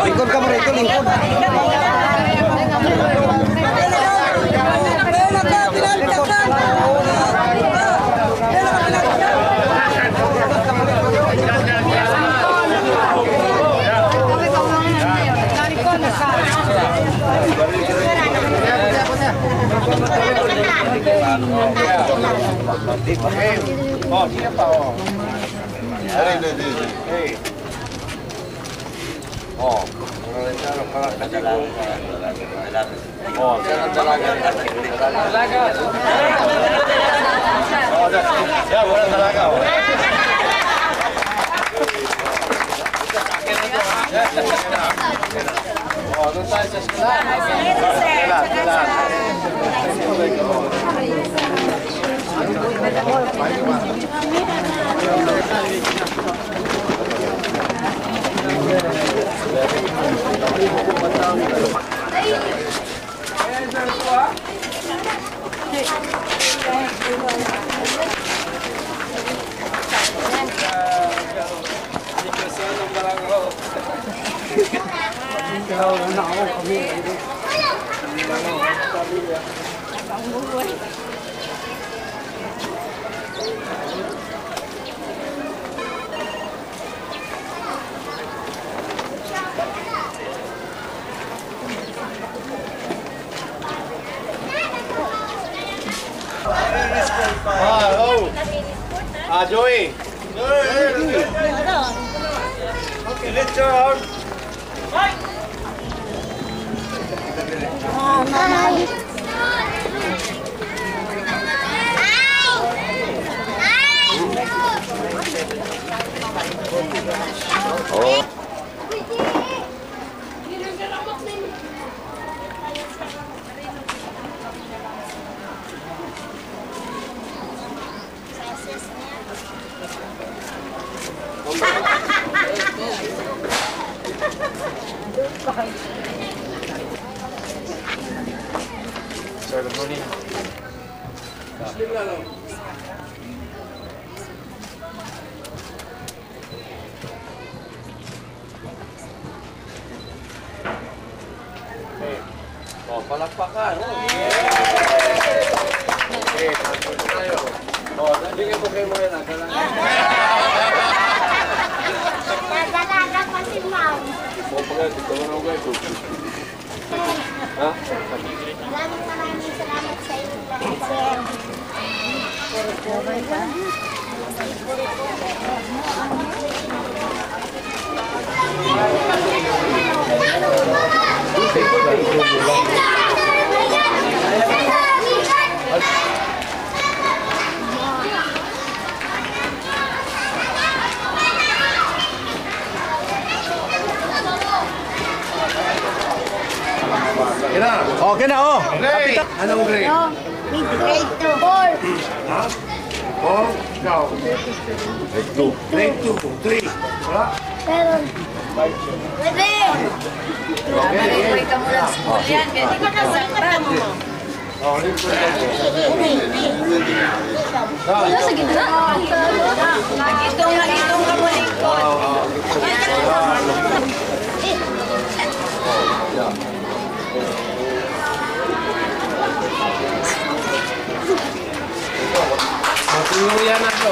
Lingkod ka mo rito, lingkod. Oh, siapa? Oh. Oh, oh, jangan dalaga. Dalaga. Oh, ya, boleh dalaga. Oh, non sai se Joey. Okay, let's go out. Oh. Ceremony. Oh, palakpakan. Okay, tayo. Oh, bigyan ko kayo mo yan. Dalaga pa si Ma'am. Oh, pagkat, ito na ako kayo. Ha? Maraming salamat sa inyo lahat, sir. Okay na, oh. Grade! Anong grade? Grade 2. 4. Ha? 4? Ikaw? Grade 2. Grade 2. 3. Wala? Meron. Pwede. Nag-break ka muna sa school yan. Kaya di ka nasaktan mo. Oh, ulit ko na. Wala sa gitna. Nagitong ka mo lingkod. Matuluyan na to.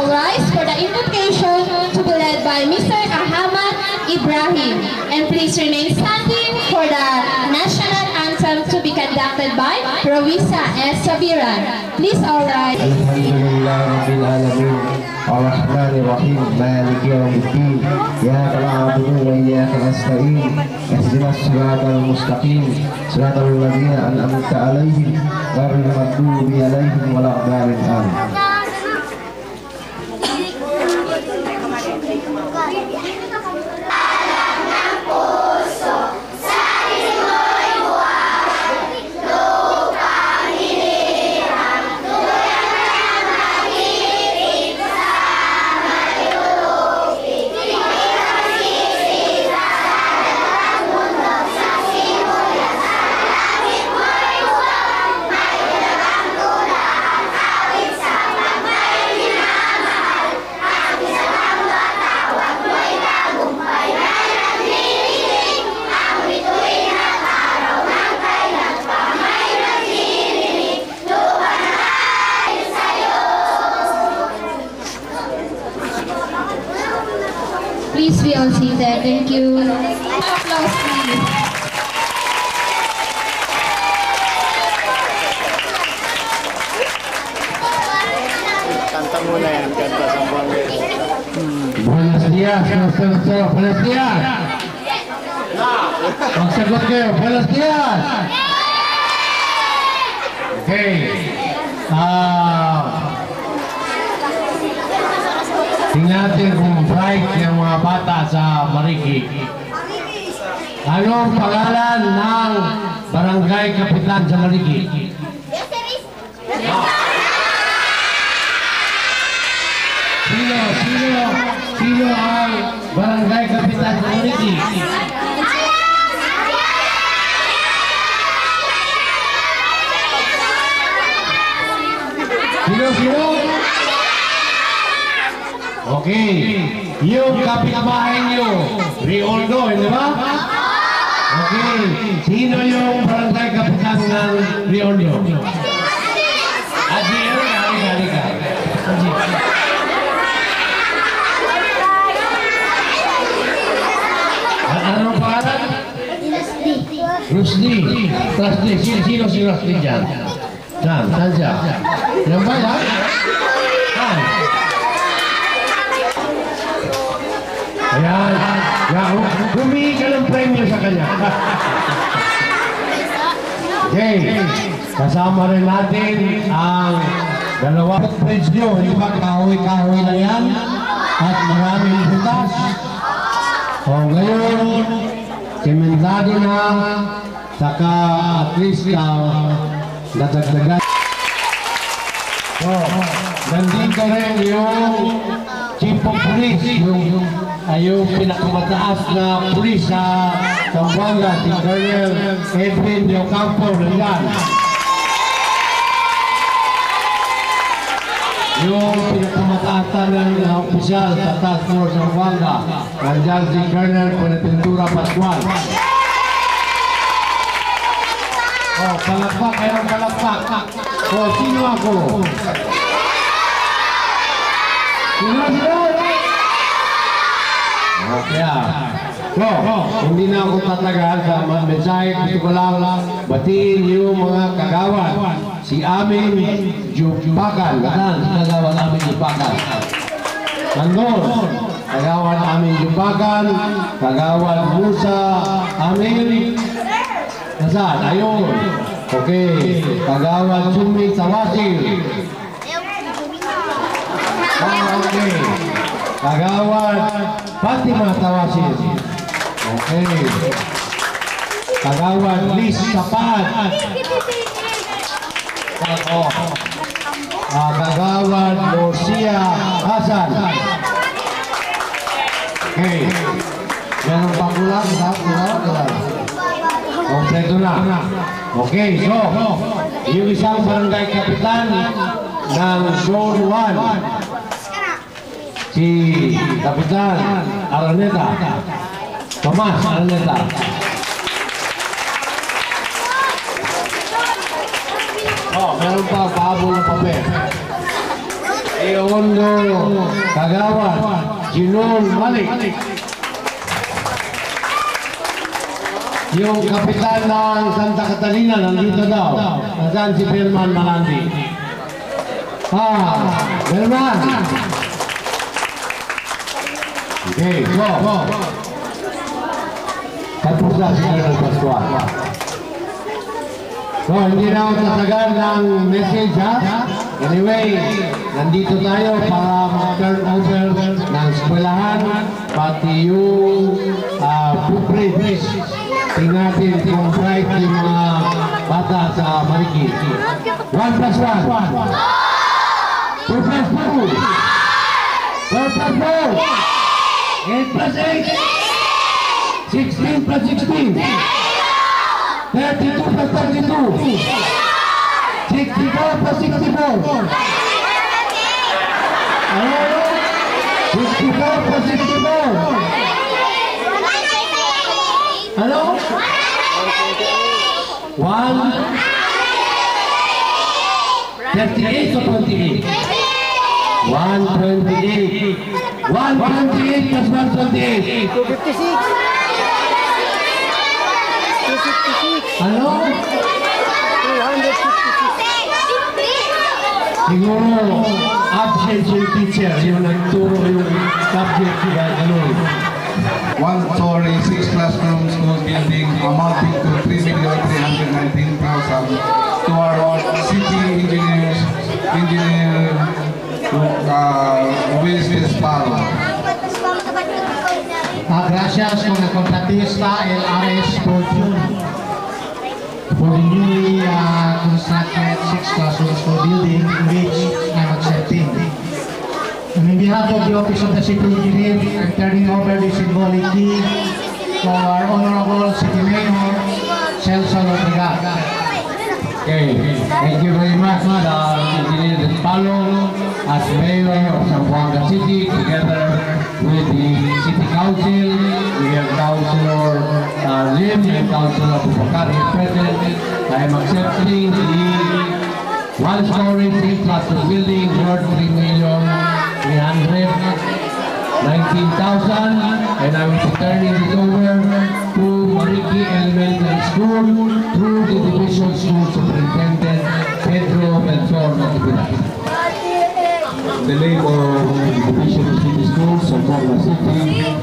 all rise for the invocation to be led by Mr. Ahmad Ibrahim. And please remain standing for the national anthem to be conducted by Rovisa S. Sabiran. Please all rise. Alhamdulillah Rabbil Alamin Ar-Rahman Ar-Rahim Malik Yawmiddin Iyyaka na'budu wa iyyaka nasta'in Ihdinas siratal mustaqim Siratal ladzina an'amta 'alaihim ghairil maghdubi 'alaihim waladdallin. Amin. Please be all seated. Thank you. Applause, please. Kanta muna yan, kanta sa buwan. Buenos días, buenos días. Magsagot kayo, buenos días. Okay. Tingnan natin kung bright yung mga bata sa Mariki. Anong pangalan ng barangay kapitan sa Mariki? Sino ang barangay kapitan sa Mariki? Sino? Okay. Yung kapitbahay niyo, Rioldo, hindi ba? Okay. Sino yung barangay kapitan ng Rioldo? Adi, halika. Anong pangalan? Rusdi. Sino si Rusdi dyan? Saan siya? Yan ba yan? Saan? Ayan. Humingi ka ng premyo sa kanya. Okay. Kasama rin natin ang dalawa footbridge nyo. Hindi ba kahoy-kahoy lang yan? At maraming butas. O ngayon, sementado na, saka at least nadagdagan. So, nandito rin yung chief of police, yung pinakamataas na police sa Zamboanga, si Colonel Edwin de Ocampo, nandiyan. Yung pinakamataas na opisyal sa Task Force Zamboanga, nandiyan si Colonel Buenaventura Pascual. Oh, palakpak, kayong palakpak. Oh, sino ako? Sino? Okay. So, hindi na ako tatagal sa mensahe. Gusto ko lang batiin yung mga kagawad. Si Amin Jupakan. Saan si kagawad Amin Jupakan? Nandun. Kagawad Amin Jupakan. Kagawad Musa Amin. Nasaan? Ayun. Okay. Kagawad Sumi Tawasil. Okay. Kagawad Fatima Tawasil. Okay. Kagawad Liz Sapat. Kagawad Lucia Hasan. Okay. Meron pa kulang? Kompleto na. Okay, so, yung isang barangay kapitan ng Zone 1. Si Kapitan Araneta, Tomas Araneta. Oh, meron pa pahabol na papel. Leondo Kagawan, Jinul Malik. Yung kapitan ng Santa Catalina nandito daw. Nasaan si Belman Malandi? Belman! Okay, go! Tapos na si Colonel Pascual. So, hindi na ako tatagal ng message, ha? Anyway, nandito tayo para mag-turn over ng eskwelahan, pati yung footbridge. Tingnan natin kung bright yung mga bata sa Mariki. 1 plus 1. 2 plus 2. 4 plus 4. 8 plus 8. 16 plus 16. 32 plus 32. 64 plus 64. 64 plus 64. Hello? 1 38 or 28? 128. 128 plus 128. 256. Hello? 256. Siguro, absent yung teacher, yung nagturo yung subject, diba, ganun. 1-story, 6 classroom school building amounting to 3,319,000 to our city engineer Luis Esparo. Gracias con el contratista LRS Fortune for the newly constructed 6 classroom school building which I'm accepting. On behalf of the Office of the City Engineer, I'm turning over the symbolic key to our Honorable City Mayor, Celso Lortega. Okay, thank you very much, Engineer Espalo, as Mayor of Zamboanga City, together with the City Council. We have Councilor Lim and Councilor Bukar here present. I am accepting the 1-story 3-classroom building worth 3,319,000, and I will be turning it over to Mariki Elementary School through the Division School Superintendent Pedro Benzor Natividad. In the name of the Division of City Schools of Zamboanga City,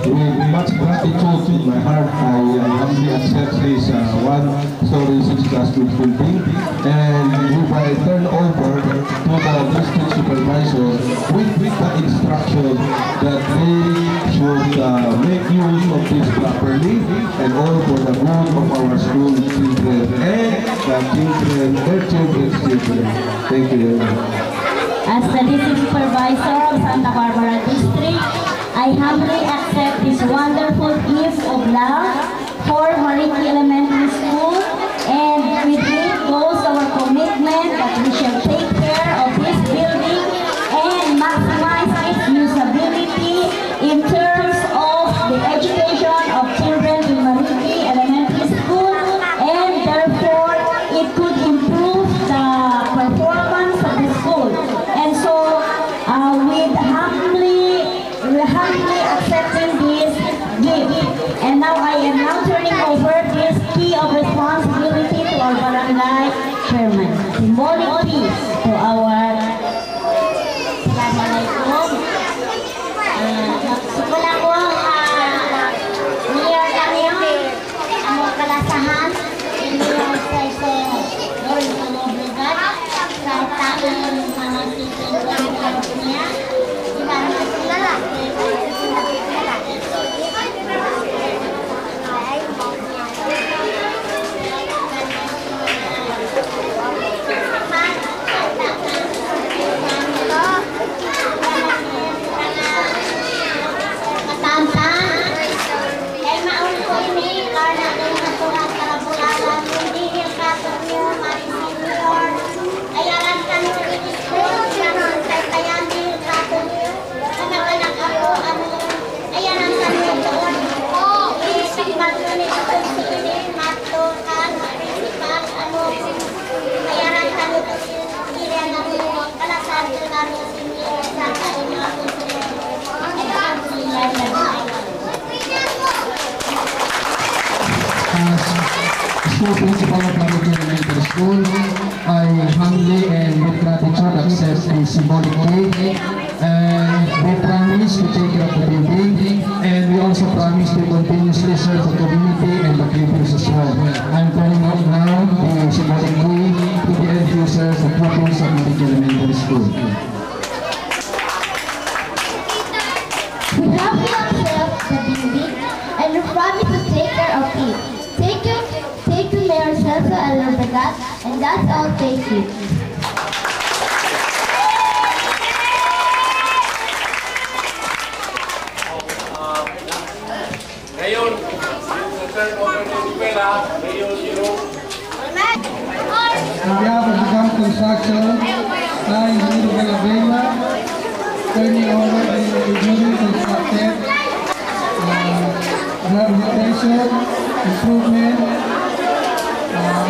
with much gratitude in my heart, I humbly accept this 1-story 6-classroom building and hereby turn over to the district supervisor with the instruction that they should make use of this properly and all for the good of our school children and the children, their children's children. Thank you very much. As the District Supervisor of Santa Barbara District, I humbly accept this wonderful gift of love for Mariki Elementary School, and with it goes our commitment that we shall take care of this building and maximize its usability in terms of the education of children in Mariki Elementary School, and therefore it could improve the performance of the school. And so, with humbly accepting this gift, and now I am now turning over this key of responsibility to our barangay chairman. Symbolic peace to our Assalamualaikum. Simula ko mayor kami ang kalasahan ini yung sa Lord ng Obligat sa taong mga sising niya. principal of Maricky Elementary School, I humbly and with gratitude accept the symbolic cake, and we promise to take care of the building, and we also promise to continuously serve the community and the pupils as well. I'm turning out now the symbolic cake to the end users of pupils of Maricky Elementary School. We have to accept the building and we promise to take care of it. Thank you, Mayor Celso Alorbegat, and that's all. Thank you. Ngayon, yung turn over ng eskwela, ngayon yung On behalf of the Camp Construction, I, Engineer Galabella, turning over the newly constructed rehabilitation, improvement,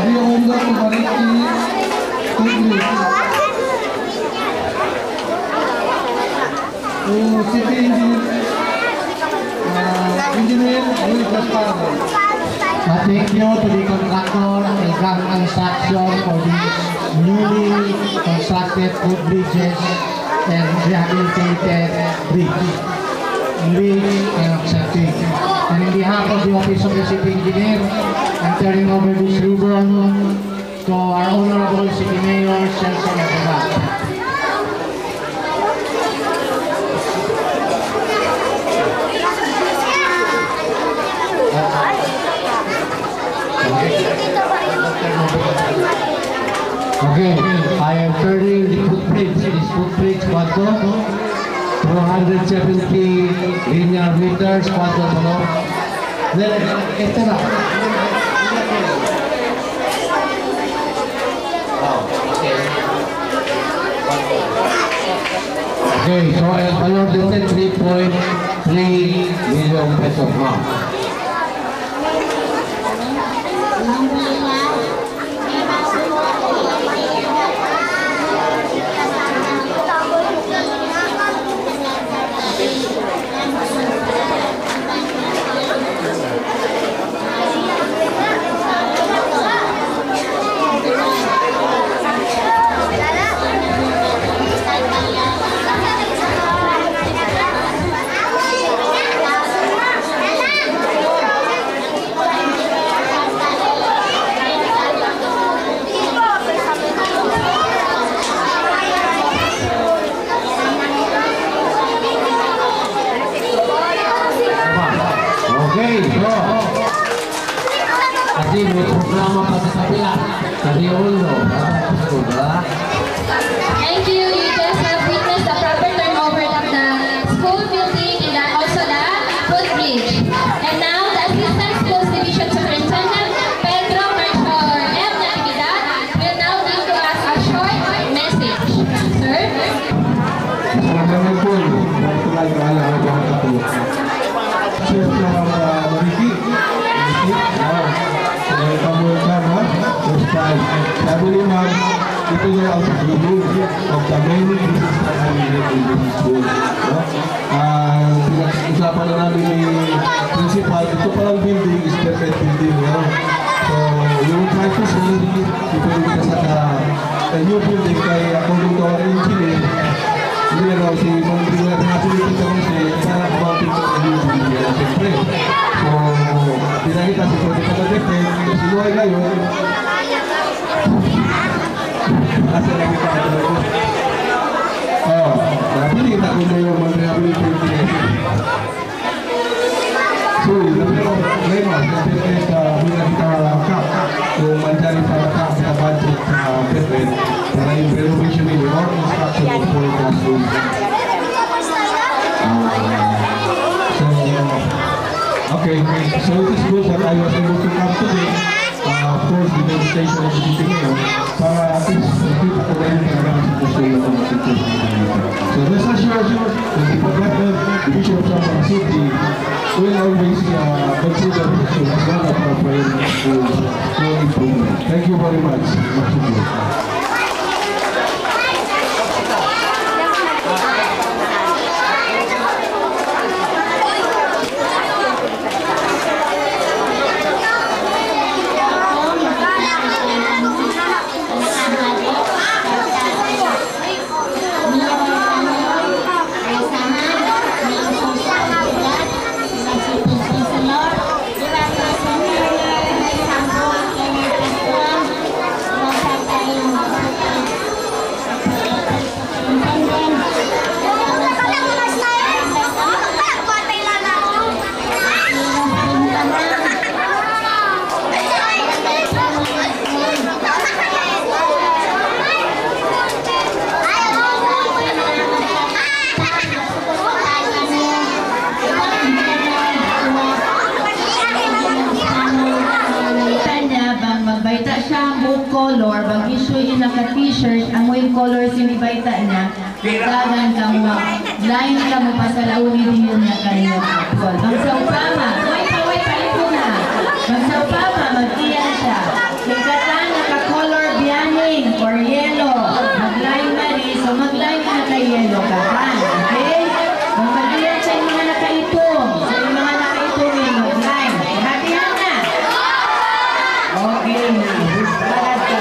Rio to Maricky Food to City Engineer Luis Gaspardo. Thank you to the contractor and Camp Construction for these newly constructed footbridges and rehabilitated bridge. Really accepting. And in behalf of the Office of the City Engineer, I'm turning over this ribbon to our Honorable City Mayor, Celso Alorbegat. Okay, I am turning the footbridge. This footbridge, quanto? 270 linear meters, quanto below? Ito na. Okay, so el valor de 3.3 million pesos now. Okay, so kasi may programa pa sa kabila. Kasi ulo, diba? Thank you. You just have witnessed the proper turnover of the school building and also the footbridge. And now, the Assistant Schools Division Superintendent, Pedro Marchor M. Natividad, will now give to us a short message. Sir? Assalamualaikum warahmatullahi wabarakatuh. Saya Maricky, saya pamulkan sabi ni ma'am, ito na ang paglubo of the main business na namin in this school. Pinag-usapan na namin ni principal, ito palang building is perfect building. So, you will try to see if we can set a new building kay according to our engineer. Hindi na raw si Mandrila na pinipita mo siya para kumating sa building niya. Siyempre, so, pinakita si Pwede Pagkakete, sinuhay ngayon, asa lang ito ka talaga. Napili kita kung may mag-rehabilitate. So, pero ngayon, napili sa bilang kita kung mandari para sa budget sa Pedred para yung renovation nila or construction of 4 classrooms. Okay, so it is good that I was able to come today. Of course, the invitation of the city mayor para at least nakita ko rin yung talagang sitwasyon ng mga teachers. So rest assured, the Department, the Bishop of Samara City will always consider this as one of our priorities for improvement. Thank you very much. baita siya both color, bag issue in naka t-shirt, amoy color sini baita niya, dagan ka mo, line ka mo pa sa lauli din yun niya kanina. Bang sa upama, wait, paliko na. Bang sa upama, mag-iyan siya. Ikatan, naka-color biyaning or yellow. Mag-line na rin, so mag-line ka naka-yellow ka. Okay? Kung mag-iyan siya yung mga naka-itong, so yung mga naka-itong yung mag-line. Hatihan na. Okay na. Balad ka.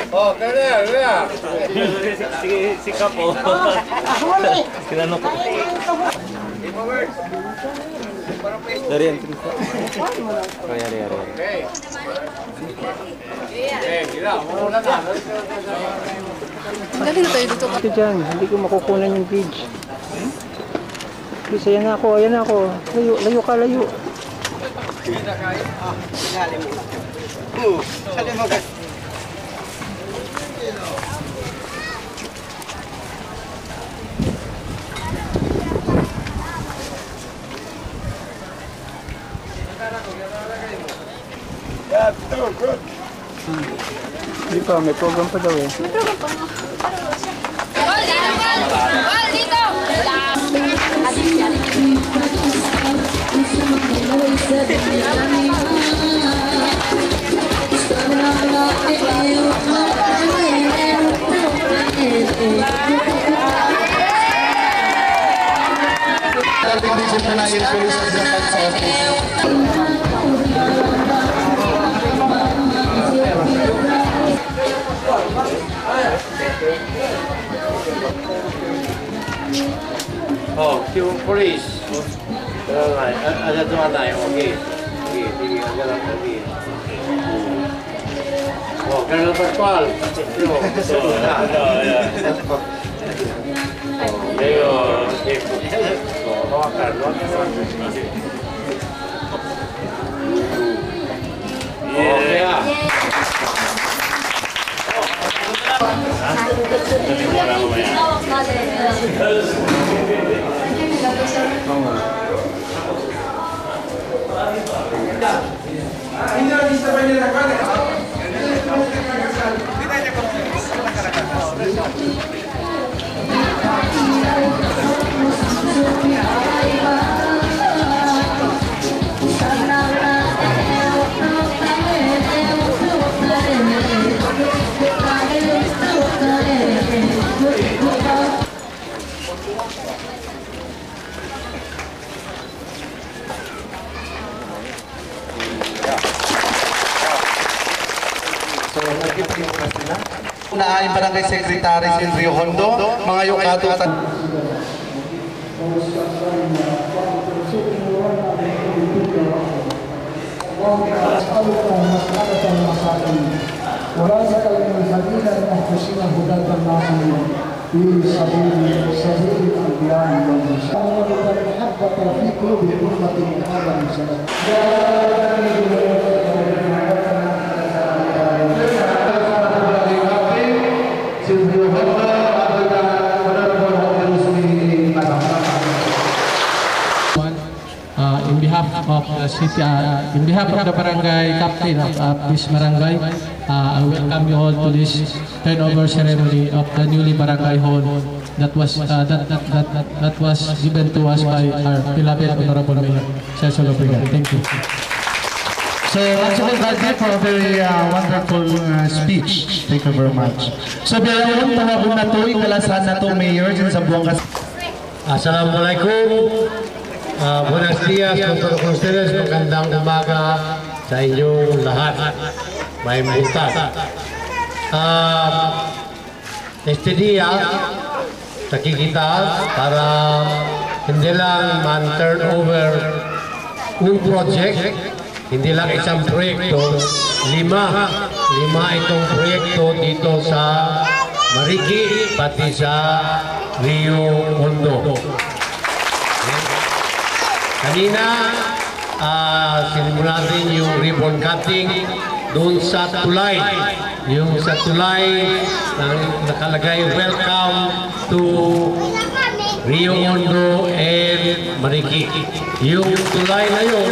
Oh, kaya. Sige, sikap po. Kinano ko. Dari yan. Ari. Gila, muna na. Galing tayo dito. Ito dyan, hindi ko makukunan yung page. Please, ayan na ako. Layo ka. Hindi pa, may program pa daw eh. Oh, yung police. Ada tuan tayo, okay. Sige, agad lang lagi. Oh, Colonel Pascual. Naayon Barangay Secretary Silvio Hondo, mga yukato sa ولا سكن الذين يحسن هدى الناس في سبيل الانبياء والمرسلين المحبه في قلوب الامه من هذا المسلم In behalf of the city, in behalf of the barangay captain of this barangay, I welcome you all to this turnover ceremony of the newly barangay hall that was given to us by our beloved Honorable Mayor Cesar Loprigan. Thank you. So, Councilor Gadget for a very wonderful speech. Thank you very much. So, bilang tawag na to, ikalasan na to, Mayor, dyan sa buong Assalamualaikum. Buenos días con todos ustedes. Magandang umaga sa inyong lahat. May buntag. Este día, nakikita para hindi lang man-turn over un project, hindi lang isang proyekto, lima itong proyekto dito sa Mariki, pati sa Rio Hondo. Kanina, sinimulan natin yung ribbon cutting doon sa tulay. Yung sa tulay, nakalagay welcome to Rio Hondo and Mariki. Yung tulay na yun,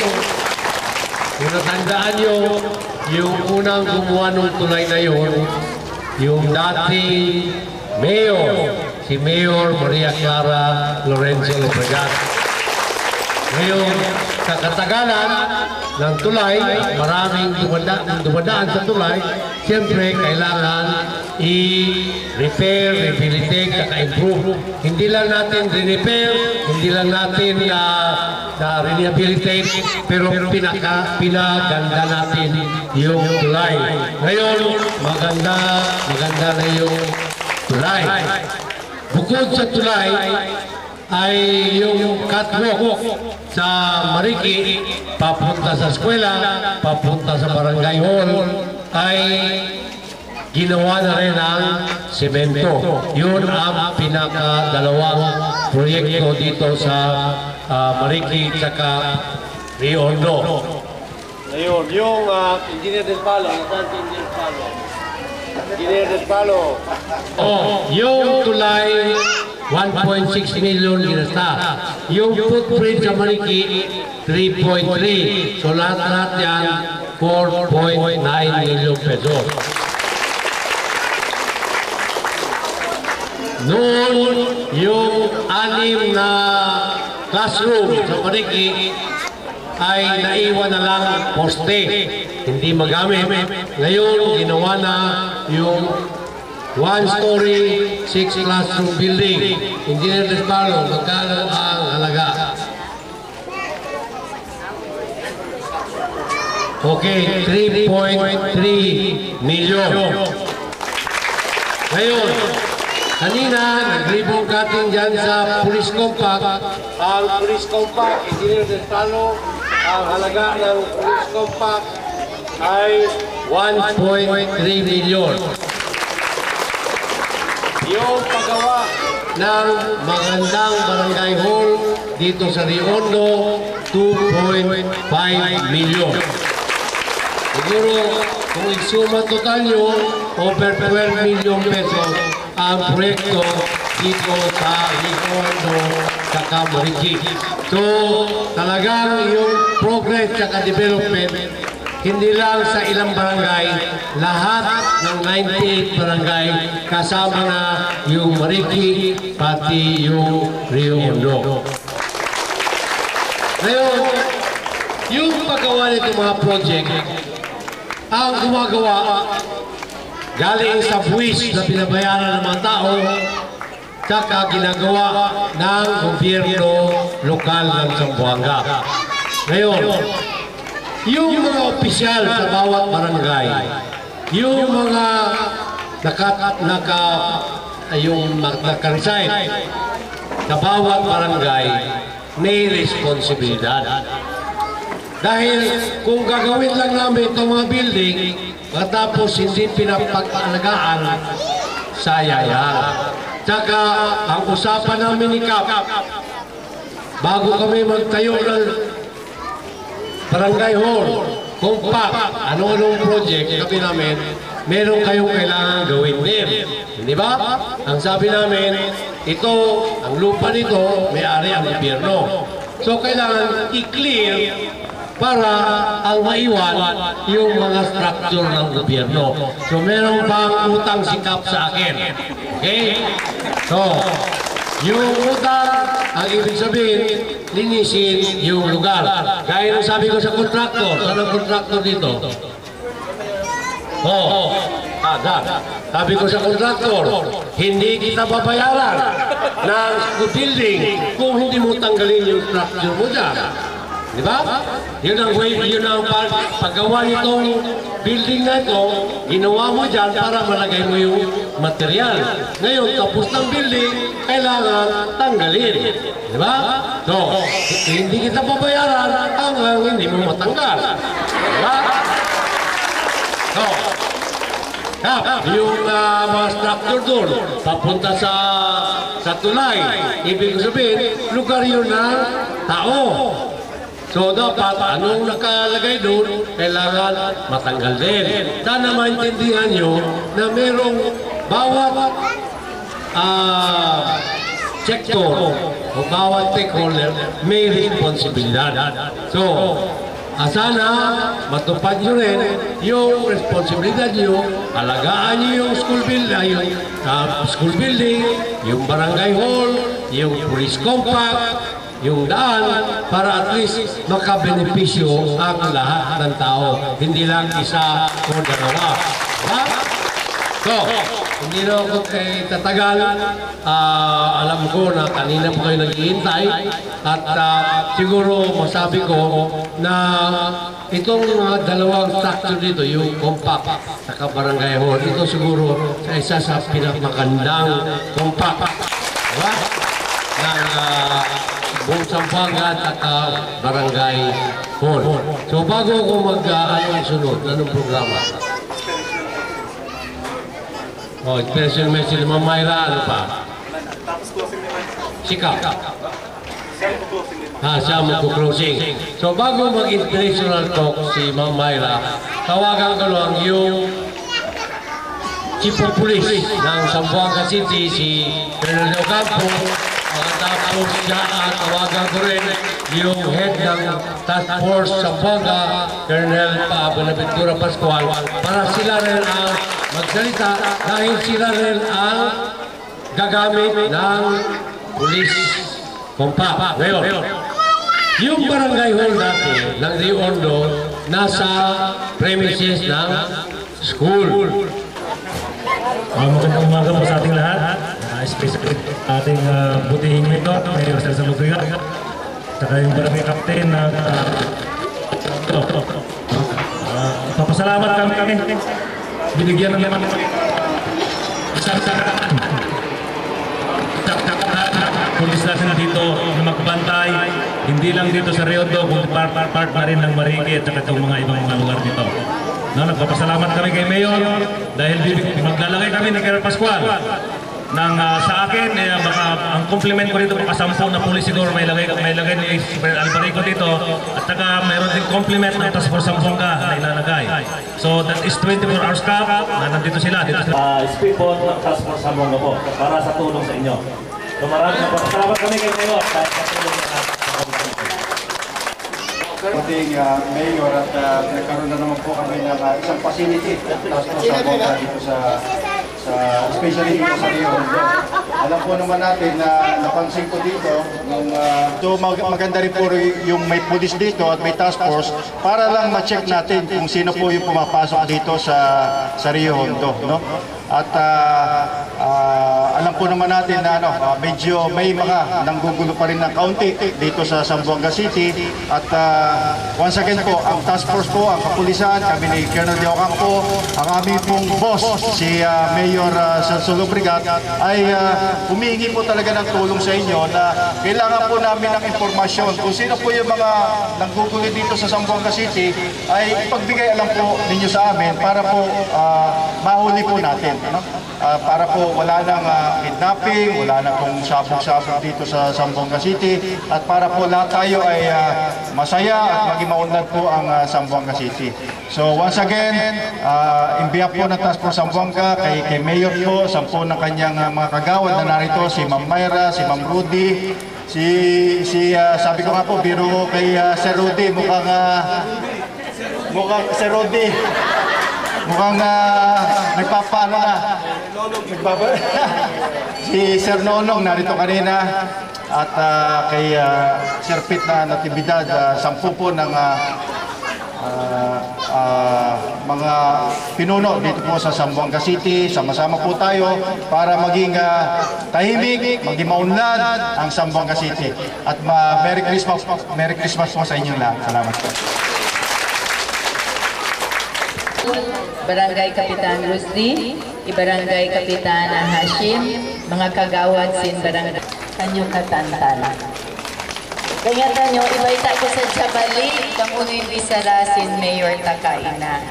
kung natandaan nyo, yung unang gumawa ng tulay na yun, yung dating mayor, si Mayor Maria Clara Lorenzo Loprigan. Ngayon, sa katagalan ng tulay, maraming dumadaan sa tulay, siyempre kailangan i-repair, rehabilitate, saka-improve. Hindi lang natin re-repair, hindi lang natin rehabilitate, pero pinaganda natin yung tulay. Ngayon, maganda na yung tulay. Bukod sa tulay, ay yung catwalk sa Mariki, papunta sa eskwela, papunta sa barangay hall, ay ginawa na rin ang semento. Yun ang pinakadalawang proyekto dito sa Mariki at Rio Hondo. Ngayon, yung Engineer Del Palo, Engineer Del Palo. Yung tulay, 1.6 million ginasta. Yung footprint sa Mariki, 3.3. So lahat yan, 4.9 million pesos. Noon, yung 6 na classroom sa Mariki ay naiwan na lang poste, hindi magamit. Ngayon, ginawa na yung 1-story, 6 classroom building. Engineer Del Palo, magkano ang halaga? Okay, 3.3 million. Ngayon, kanina, nag-ribbon cutting dyan sa Police Compact. Ang Police Compact, Engineer Del Palo, ang halaga ng Police Compact ay 1.3 million. Yung paggawa ng magandang barangay hall dito sa Rio Hondo, 2.5 million. Siguro, kung isuma total nyo, over 12 million pesos ang proyekto dito sa Rio Hondo at Mariki. So, talagang yung progress at development, hindi lang sa ilang barangay, lahat ng 98 barangay kasama na yung Mariki, pati yung Rio Hondo. Ngayon, yung paggawa nito mga project, ang gumagawa galing sa buwis na pinabayaran ng mga tao, saka ginagawa ng gobyerno lokal ng Zamboanga. Ngayon, yung mga opisyal sa bawat barangay, yung mga naka-resign sa bawat barangay, may responsibilidad. Dahil kung gagawin lang namin itong mga building, matapos hindi pinapag-alagaan, sayang. Tsaka, ang usapan namin ni Kap, bago kami magtayo ng barangay hall, compact, ano-anong project, sabi namin, meron kayong kailangan gawin din. Hindi ba? Ang sabi namin, ito, ang lupa nito, may-ari ang gobyerno. So, kailangan i-clear para ang maiwan yung mga structure ng gobyerno. So meron bang utang sikap sa akin? Okay? So, yung utang, ang ibig sabihin, linisin yung lugar. Gaya ng sabi ko sa kontraktor, saan ang kontraktor dito? Sabi ko sa kontraktor, hindi kita babayaran ng school building kung hindi mo tanggalin yung structure mo dyan. Di ba? Yun ang way, yun ang paggawa nitong building na ito, ginawa mo dyan para malagay mo yung material. Ngayon, tapos ng building, kailangan tanggalin. Di ba? So, hindi kita babayaran hanggang hindi mo matanggal. Di ba? So, yung mga structure doon, papunta sa tulay. Ibig sabihin, lugar yun ng tao. So dapat, anong nakalagay doon, kailangan matanggal din. Sana maintindihan nyo na merong bawat sector o bawat stakeholder may responsibilidad. So, sana matupad nyo rin yung responsibilidad nyo, alagaan nyo yung school building, yung barangay hall, yung police compact, yung daan, para at least makabenepisyo ang lahat ng tao, hindi lang isa o dalawa. Diba? So, hindi na ako tatagal. Alam ko na kanina po kayo naghihintay at siguro masabi ko na itong dalawang structure dito, yung compact at barangay hall, ito siguro isa sa pinakamagandang compact. Diba? Ng buong Zamboanga at barangay hall. So bago ko anong sunod, anong programa? Inspirational message ni Ma'am Myra, ano pa? Sikap. Siya magpo-closing. So bago mag-inspirational talk si Ma'am Myra, tawagan ko lang yung Chief of Police ng Zamboanga City, si Colonel Ocampo. Tapos siya tawagan ko rin yung head ng Task Force Zamboanga, Colonel Bonaventura Pascual, para sila rin ang magsalita dahil sila rin ang gagamit ng police compact. Ngayon, yung barangay hall dati ng Rio Hondo nasa premises ng school. Magandang umaga po sa ating lahat. Especially ating butihing ito, Mayor Cesar Lubriga. Saka yung barangay captain na papasalamat kami. Binigyan na naman isang pulis natin dito na magbantay, hindi lang dito sa Rio Hondo, kundi part na rin ng Marikit at itong mga ibang mga lugar dito. Nagpapasalamat kami kay Mayor dahil maglalagay kami ni Colonel Pascual ng sa akin, ang compliment ko dito, baka 10 na pulis siguro may lagay ni Super Albarico dito, at saka mayroon din compliment ng Task Force Zamboanga na ilalagay. So that is 24 hours staff na nandito sila. Speed po ng Task Force Zamboanga po para sa tulong sa inyo. So maraming salamat kami kay Mayor dahil sa tulong sa ating Mayor at nagkaroon na naman po kami ng isang facility Task Force Zamboanga dito especially dito sa Rio Hondo. Alam po naman natin na napansin ko dito maganda rin po yung may police dito at may task force para lang ma-check natin kung sino po yung pumapasok dito sa Rio Hondo, no? At alam po naman natin na medyo may mga nanggugulo pa rin ng kaunti dito sa Zamboanga City at once again po, ang task force po, ang kapulisan, kami ni Colonel Ocampo, ang aming pong boss, si Mayor Cesar Lubriga, ay humihingi po talaga ng tulong sa inyo na kailangan po namin ng informasyon kung sino po yung mga nanggugulo dito sa Zamboanga City, ay ipagbigay alam po ninyo sa amin para po mahuli po natin. Para po wala nang kidnapping, wala na pong sabog-sabog dito sa Zamboanga City at para po lahat tayo ay masaya at maging maunlad po ang Zamboanga City. So once again, in behalf po ng Task Force Zamboanga, kay Mayor po, 10 ng kanyang mga kagawad na narito, si Ma'am Myra, si Ma'am Rudy, Sabi ko nga po, biro ko kay Sir Rudy, mukhang Sir Rudy, mukhang nagpapaano na. Si Sir Nonong narito kanina at kay Sir Pit na Natividad, 10 po ng mga pinuno dito po sa Zamboanga City. Sama-sama po tayo para maging tahimik, maging maunlad ang Zamboanga City. At Merry Christmas po sa inyong lahat. Salamat po. Barangay Kapitan Rusdi, Barangay Kapitan Hashim, mga kagawad sin barangay kanyo katantala. Kaya tanyo, ibaita ko sa Jabali, kamunin bisara sin Mayor Takaina.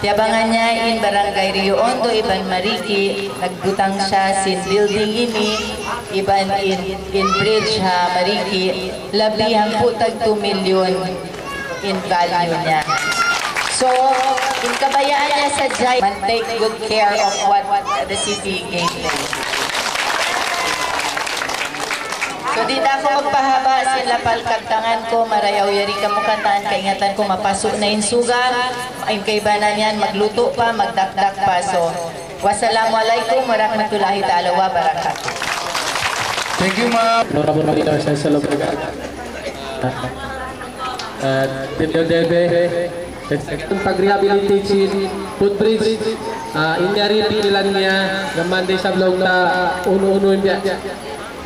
Tiyabangan niya in Barangay Rio Hondo, Iban Mariki, nagbutang siya sin building ini, Iban in Bridge ha Mariki, labihang po tag 2 million in value niya. So, in kabayaan niya sa Jai, man take good care of what the city gave them. So, di na ako magpahaba sila palkagtangan ko, marayaw yari ka mo kantaan, kaingatan ko mapasok na insuga, ay kaibanan yan, magluto pa, magdakdak pa. So, wassalamualaikum warahmatullahi ta'ala wa barakatuh. Thank you, ma'am. Honorable Mayor Cecil Lobrega. Dibyo Debe, pag-rehabilitate si footbridge, inyari pinilan niya, naman din sa vlog na uno-uno niya.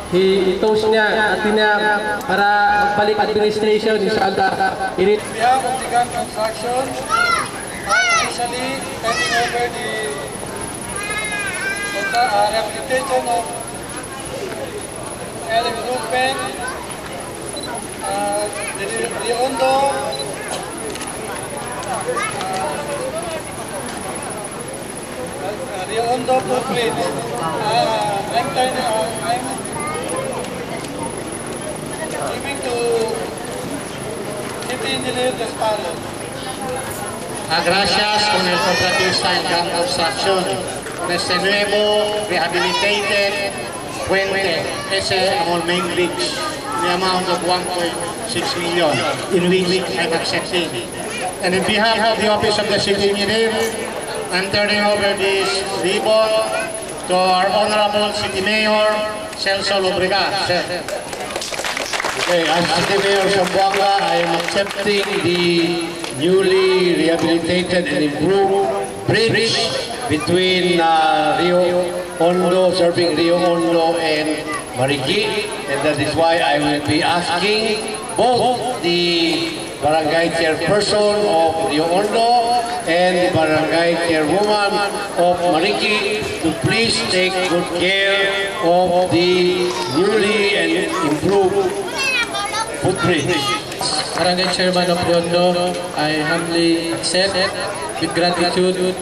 I-toast niya at niya para magbalik administration inshallah. On behalf of the gun construction, officially handing over the rehabilitation of Ellen Rupen, the Ondo, footbridge. I'm giving to City Engineer Gasparo. Gracias con el contratista en Gun Construction, con este nuevo rehabilitated puente, ese ang main bridge, the amount of 1.6 million, in which I'm accepting. And in behalf of the Office of the City Engineer, I'm turning over this ribbon to our Honorable City Mayor, Celso Lobrega. Okay, as City Mayor Zamboanga, I am accepting the newly rehabilitated and improved bridge between Rio Hondo, serving Rio Hondo and Mariki, and that is why I will be asking both the Barangay Chairperson of Rio Hondo and the Barangay Chairwoman of Mariki to please take good care of the newly and improved footbridge. Barangay Chairman of Riondo, I humbly accept with gratitude to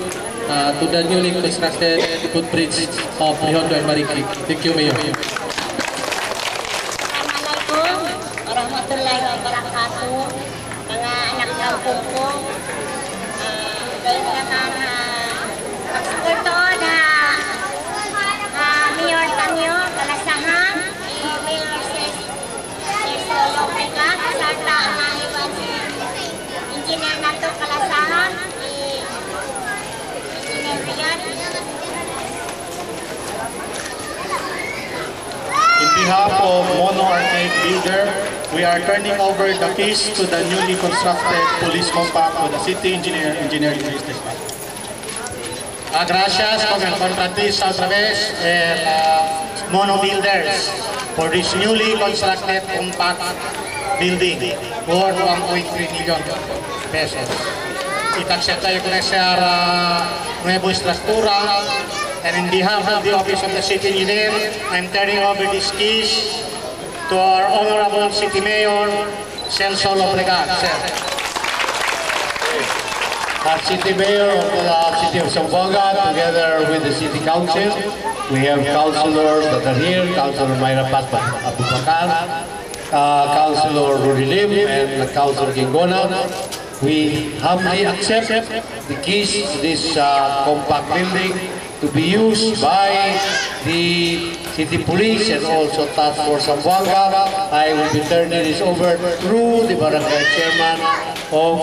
the newly constructed footbridge of Riondo and Mariki. Thank you, Mayor. Assalamualaikum warahmatullahi wabarakatuh. Mga anak ng kuko, dahil naman magsuporto na Mayor Tanyo, Kalasahan, Mayor Cecil Lobrega, kasarta ang iwan si Engineer Nato Kalasahan, Engineer Riyad. In behalf of Mono Arcade Builder, we are turning over the keys to the newly constructed police compound to the City Engineer, Engineer Luis Desma. Gracias con el contratista otra vez, Mono Builders, for this newly constructed compact building worth 1.3 million pesos. Itaksya tayo con esa nuevo estructura, and in behalf of the Office of the City Engineer, I'm turning over these keys to our Honorable City Mayor, Celso Lobrega. As City Mayor of the City of Zamboanga, together with the City Council, we have councilors that are here, Councilor Mayra Patpat Abubakar, Councilor Rudy Lim, and Councilor Gingona. We humbly accept the keys to this compact building to be used by the City Police and also Task Force Zamboanga. I will be turning this over through the Barangay Chairman of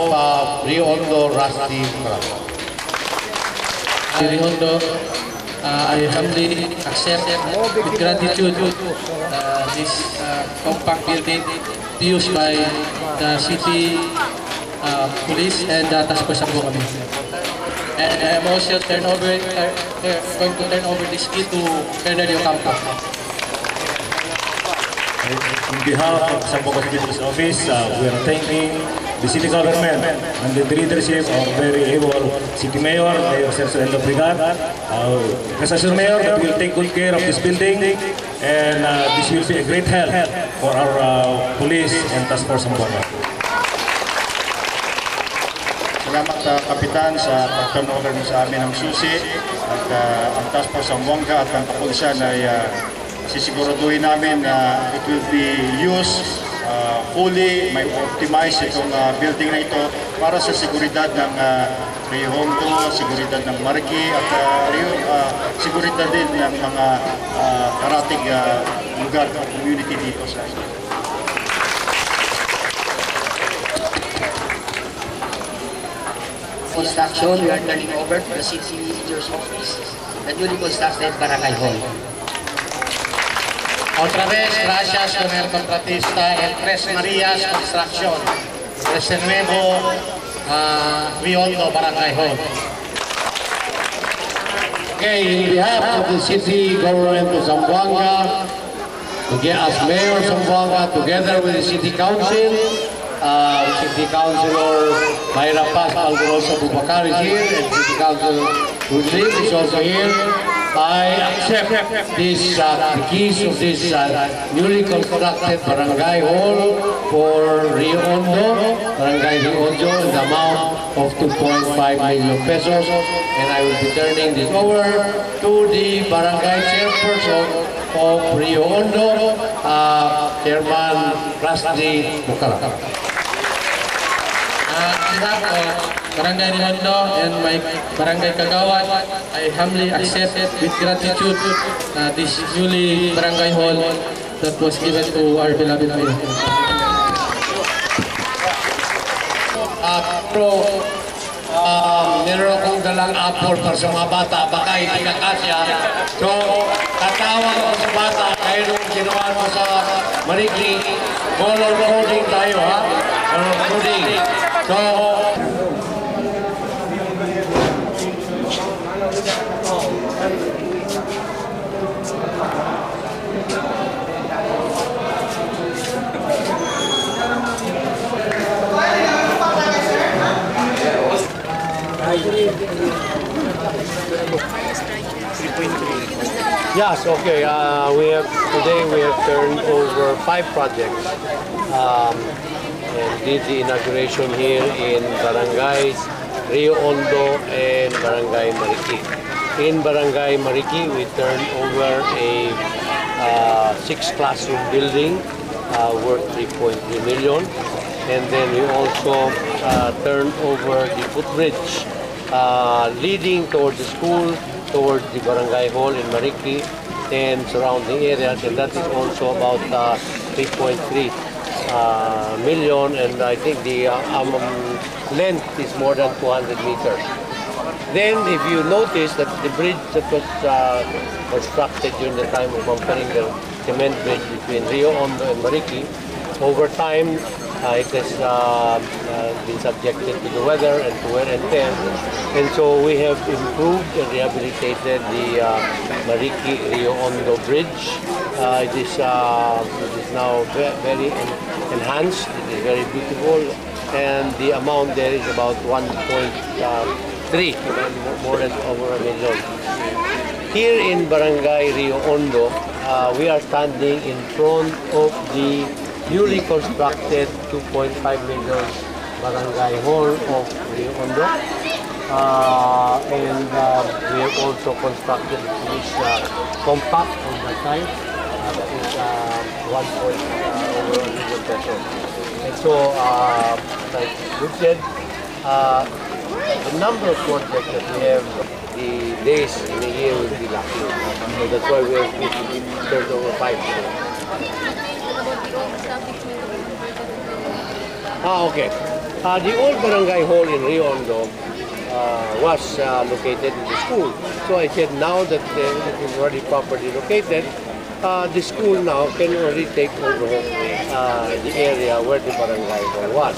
Rio Hondo, Rusty Bravo. Rio Hondo, I humbly accept with gratitude this compact building used by the City Police and the Task Force Zamboanga. And I'm also going to turn over this key to Colonel Ocampo. On behalf of Zamboanga City Police Office, we are thanking the city government and the leadership of very able City Mayor, Mayor Sergio Endo Brigad. Rest assured, Mayor, that we will take good care of this building, and this will be a great help for our police and Task Force Zamboanga. Salamat Kapitan sa pag-turnover sa amin ng susi at ang Task Force Zamboanga at ang kapulisan ay sisiguraduhin namin na it will be used fully, may optimize itong building na ito para sa seguridad ng Rio Hondo, seguridad ng Marikina at seguridad din ng mga karatig lugar at community dito sa construction, we are turning over to the City Engineer's Office, the newly constructed Barangay Hall. Otra vez, gracias con el contratista El Tres Marias Construction, este nuevo Rio Hondo Barangay Hall. Okay, in behalf of the City Government of Zamboanga, as Mayor of Zamboanga, together with the City Council, City Councilor Mayra Paz Alderosa Bubakar is here, and City Councilor Rudlip is also here. I accept this, the keys of this newly constructed Barangay Hall for Rio Hondo, Barangay Rio Hondo, in the amount of 2.5 million pesos, and I will be turning this over to the Barangay Chairperson of Rio Hondo, Chairman Rusty Bucara. Barangay Rio Hondo and my Barangay Kagawad, I humbly accept with gratitude this newly Barangay Hall that was given to our beloved Mayor. Meron akong dalang apple para sa mga bata, baka hindi kakasya. So, tatawag ko sa bata, kayo nung ginawa mo sa Marikina, color coding tayo, ha? Color coding. So, Yes, okay. Today we have turned over 5 projects and did the inauguration here in Barangays Rio Hondo and Barangay Marikina. In Barangay Marikina, we turned over a 6 classroom building worth 3.3 million, and then we also turned over the footbridge leading towards the school, towards the Barangay Hall in Marikina and surrounding areas, and that is also about 3.3 million, and I think the length is more than 200 meters. Then if you notice that the bridge that was constructed during the time of bumpering the cement bridge between Rio Hondo and Marikina, over time it has been subjected to the weather and to wear and tear, and so we have improved and rehabilitated the Marikina-Rio Hondo bridge. It is now very enhanced. It is very beautiful, and the amount there is about 1.3, more than over $1 million. Here in Barangay Rio Hondo, we are standing in front of the newly constructed 2.5 million Barangay Hall of Rio Hondo, and we have also constructed this compact on that side. That is over $1 million pesos. And so, like we said, the number of projects that we have, the days in a year will be lacking. So that's why we have turned over 5. Okay. The old barangay hall in Rio Hondo was located in the school. So I said now that it is already properly located, the school now can already take over the area where the barangay hall was.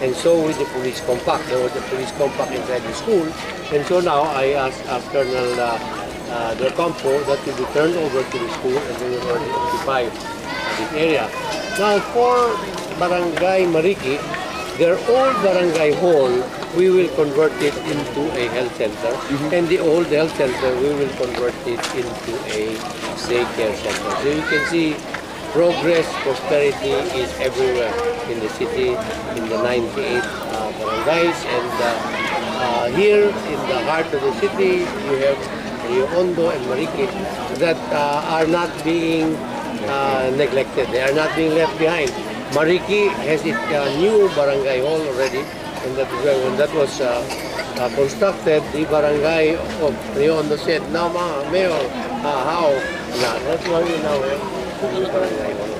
And so with the police compact, there was a police compact inside the school. And so now I asked Colonel Del Campo that will be turned over to the school and they will already occupy this area. Now for Barangay Mariki, their old barangay hall, we will convert it into a health center. And the old health center, we will convert it into a daycare center. So you can see progress, prosperity is everywhere in the city, in the 98 barangays. And here in the heart of the city, you have Rio Hondo and Mariki that are not being neglected. They are not being left behind. Mariki has its new barangay hall already, and that is where when that was constructed, the barangay of Rio Hondo said, "No, Mayor, how?" Nah, that's why we now have the new barangay hall.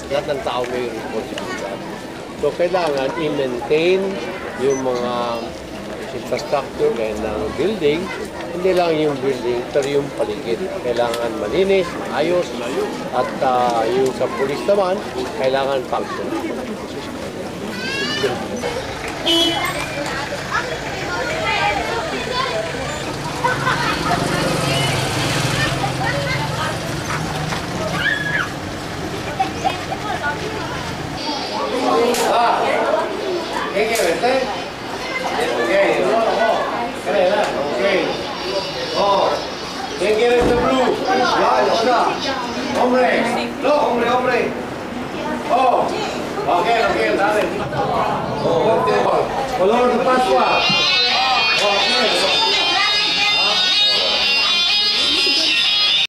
Lahat ng tao may responsibilidad. So kailangan i-maintain yung mga infrastructure ng building, hindi lang yung building, pero yung paligid. Kailangan malinis, maayos, at yung sa police naman, kailangan function. ¿Quién quiere este blue? Hombre, no, hombre. Oh, ok, dale. Color de Pascua.